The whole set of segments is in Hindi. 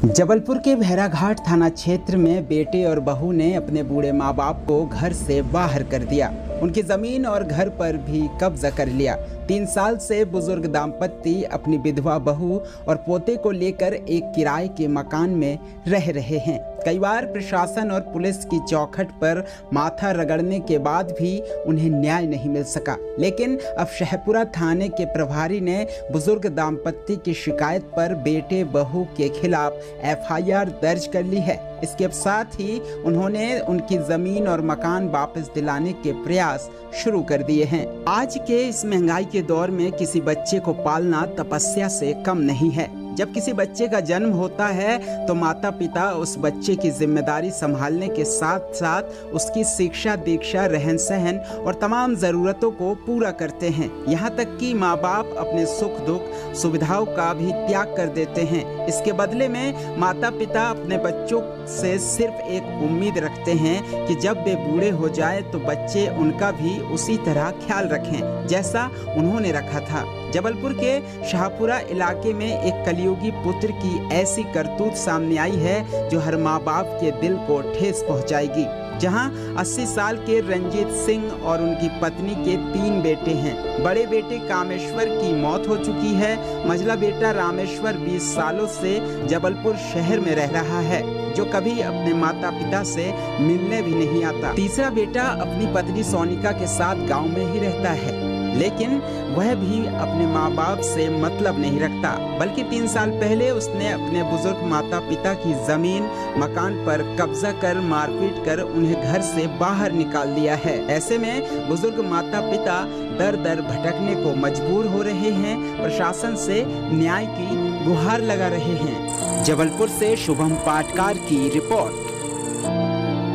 जबलपुर के भेड़ाघाट थाना क्षेत्र में बेटे और बहू ने अपने बूढ़े माँ बाप को घर से बाहर कर दिया। उनकी जमीन और घर पर भी कब्जा कर लिया। 3 साल से बुजुर्ग दाम्पत्य अपनी विधवा बहू और पोते को लेकर एक किराए के मकान में रह रहे हैं। कई बार प्रशासन और पुलिस की चौखट पर माथा रगड़ने के बाद भी उन्हें न्याय नहीं मिल सका। लेकिन अब शहपुरा थाने के प्रभारी ने बुजुर्ग दाम्पत्य की शिकायत पर बेटे बहू के खिलाफ FIR दर्ज कर ली है। इसके साथ ही उन्होंने उनकी जमीन और मकान वापस दिलाने के प्रयास शुरू कर दिए हैं। आज के इस महंगाई के दौर में किसी बच्चे को पालना तपस्या से कम नहीं है। जब किसी बच्चे का जन्म होता है तो माता पिता उस बच्चे की जिम्मेदारी संभालने के साथ साथ उसकी शिक्षा, दीक्षा, रहन सहन और तमाम ज़रूरतों को पूरा करते हैं। यहाँ तक कि माँ बाप अपने सुख दुख सुविधाओं का भी त्याग कर देते हैं। इसके बदले में माता पिता अपने बच्चों से सिर्फ एक उम्मीद रखते हैं कि जब वे बूढ़े हो जाए तो बच्चे उनका भी उसी तरह ख्याल रखें जैसा उन्होंने रखा था। जबलपुर के शाहपुरा इलाके में एक कलयुगी पुत्र की ऐसी करतूत सामने आई है जो हर माँ बाप के दिल को ठेस पहुंचाएगी। जहां 80 साल के रंजीत सिंह और उनकी पत्नी के 3 बेटे हैं। बड़े बेटे कामेश्वर की मौत हो चुकी है। मझला बेटा रामेश्वर 20 सालों से जबलपुर शहर में रह रहा है, जो कभी अपने माता पिता से मिलने भी नहीं आता। तीसरा बेटा अपनी पत्नी सोनिका के साथ गाँव में ही रहता है, लेकिन वह भी अपने माँ बाप से मतलब नहीं रखता, बल्कि 3 साल पहले उसने अपने बुजुर्ग माता पिता की जमीन मकान पर कब्जा कर मारपीट कर उन्हें घर से बाहर निकाल दिया है। ऐसे में बुजुर्ग माता पिता दर दर भटकने को मजबूर हो रहे हैं। प्रशासन से न्याय की गुहार लगा रहे हैं। जबलपुर से शुभम पाटकार की रिपोर्ट।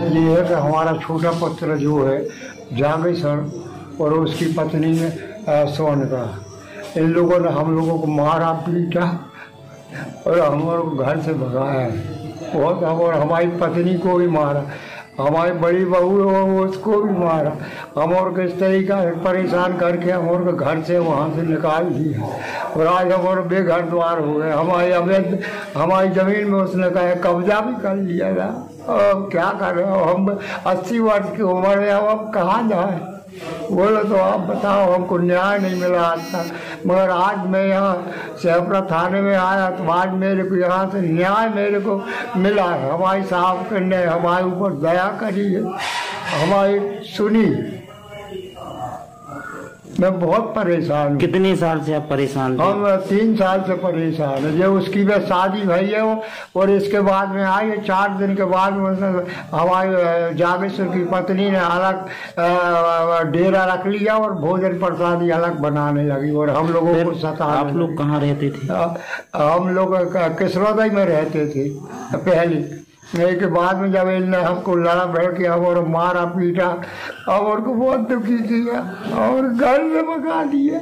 ये है कि हमारा छोटा पुत्र जो है जागेश्वर और उसकी पत्नी सोनिका, इन लोगों ने हम लोगों को मारा पीटा और हमारे को घर से भगाया है बहुत। और हमारी पत्नी को भी मारा, हमारी बड़ी बहू है उसको भी मारा। हम और किस तरीका परेशान करके हम और घर से वहाँ से निकाल दिया और आज हम और बेघर द्वार हो गए। हमारी अवैध हमारी ज़मीन में उसने कहा कब्जा भी कर लिया था। और क्या कर रहे हो, हम 80 वर्ष की उम्र है, अब कहाँ जाए? बोलो तो आप बताओ। हमको न्याय नहीं मिला आज तक, मगर आज मैं यहाँ शहपुरा थाने में आया तो आज मेरे को यहाँ से न्याय मेरे को मिला है। हमारी साहब ने हमारे ऊपर दया करी है, हमारी सुनी। मैं बहुत परेशान हूँ। कितने साल से आप परेशान थे? हम 3 साल से परेशान है। जो उसकी भी शादी भई है और इसके बाद में आई है 4 दिन के बाद में हमारे जागेश्वर की पत्नी ने अलग डेरा रख लिया और भोजन प्रसादी अलग बनाने लगी और हम लोगों को सता। आप लोग कहाँ रहते थे? हम लोग किशोरदई में रहते थे पहले। के बाद में जब इनने हमको लड़ा बैठ के और मारा पीटा और को बहुत दुखी किया और घर में भगा दिया।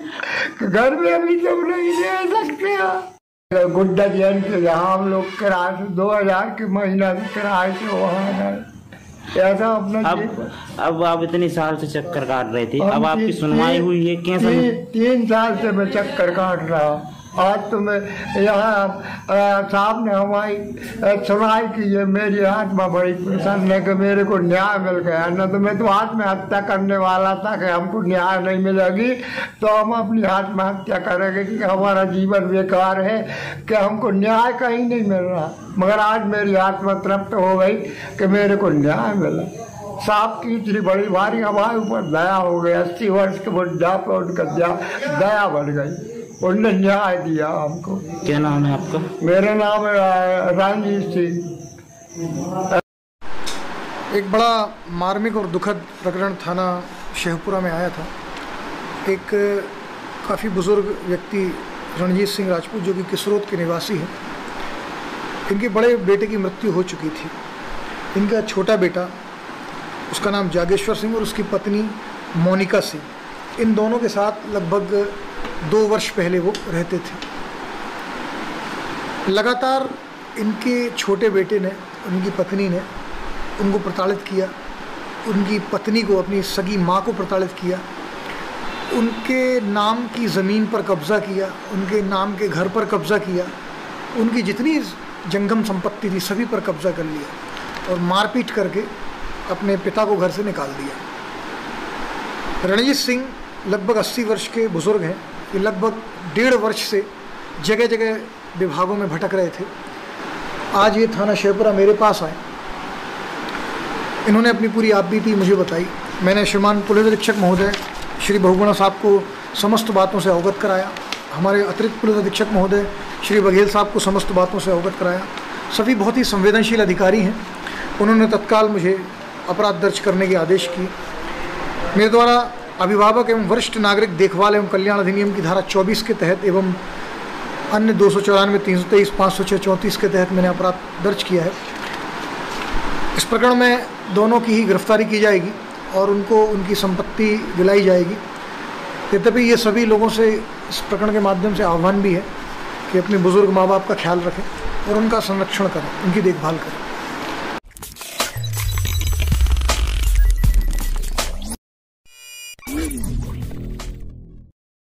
घर में अभी सब नहीं रह सकते। गुड्डा जैन के जहाँ हम लोग किराए से 2000 के महीना किराए से वहाँ गए। ऐसा अपना अब आप इतने साल से चक्कर काट रहे थे, अब आपकी सुनवाई हुई है? कैसे? 3 साल से मैं चक्कर काट रहा। आज तो मैं यहाँ साहब ने हमारी सुनाई की है। मेरी आत्मा बड़ी प्रसन्न है कि मेरे को न्याय मिल गया। न तो मैं तो आत्महत्या करने वाला था कि हमको न्याय नहीं मिलेगी तो हम अपनी आत्महत्या करेंगे कि हमारा जीवन बेकार है, कि हमको न्याय कहीं नहीं मिल रहा। मगर आज मेरी आत्मा तृप्त हो गई कि मेरे को न्याय मिला। साहब की इतनी बड़ी भारी हमारे ऊपर दया हो गई। 80 वर्ष के बुढ़ा पर उनका दया बढ़ गई, उन्होंने न्याय दिया हमको। क्या नाम है आपका? मेरा नाम रंजीत सिंह। एक बड़ा मार्मिक और दुखद प्रकरण थाना शहपुरा में आया था। एक काफ़ी बुजुर्ग व्यक्ति रणजीत सिंह राजपूत जो कि किशोरोद के निवासी हैं, इनके बड़े बेटे की मृत्यु हो चुकी थी। इनका छोटा बेटा, उसका नाम जागेश्वर सिंह और उसकी पत्नी मोनिका सिंह, इन दोनों के साथ लगभग 2 वर्ष पहले वो रहते थे। लगातार इनके छोटे बेटे ने, उनकी पत्नी ने उनको प्रताड़ित किया, उनकी पत्नी को, अपनी सगी माँ को प्रताड़ित किया, उनके नाम की ज़मीन पर कब्ज़ा किया, उनके नाम के घर पर कब्ज़ा किया, उनकी जितनी जंगम संपत्ति थी सभी पर कब्जा कर लिया और मारपीट करके अपने पिता को घर से निकाल दिया। रणजीत सिंह लगभग 80 वर्ष के बुज़ुर्ग हैं। ये लगभग 1.5 वर्ष से जगह जगह विभागों में भटक रहे थे। आज ये थाना शेखपुरा मेरे पास आए। इन्होंने अपनी पूरी आपबीती मुझे बताई। मैंने श्रीमान पुलिस अधीक्षक महोदय श्री बहुगुणा साहब को समस्त बातों से अवगत कराया। हमारे अतिरिक्त पुलिस अधीक्षक महोदय श्री बघेल साहब को समस्त बातों से अवगत कराया। सभी बहुत ही संवेदनशील अधिकारी हैं। उन्होंने तत्काल मुझे अपराध दर्ज करने के आदेश किए। मेरे द्वारा अभिभावक एवं वरिष्ठ नागरिक देखभाल एवं कल्याण अधिनियम की धारा 24 के तहत एवं अन्य 294, 323, 506, 34 के तहत मैंने अपराध दर्ज किया है। इस प्रकरण में दोनों की ही गिरफ्तारी की जाएगी और उनको उनकी संपत्ति दिलाई जाएगी। यद्यपि ये सभी लोगों से इस प्रकरण के माध्यम से आह्वान भी है कि अपने बुजुर्ग माँ बाप का ख्याल रखें और उनका संरक्षण करें, उनकी देखभाल करें।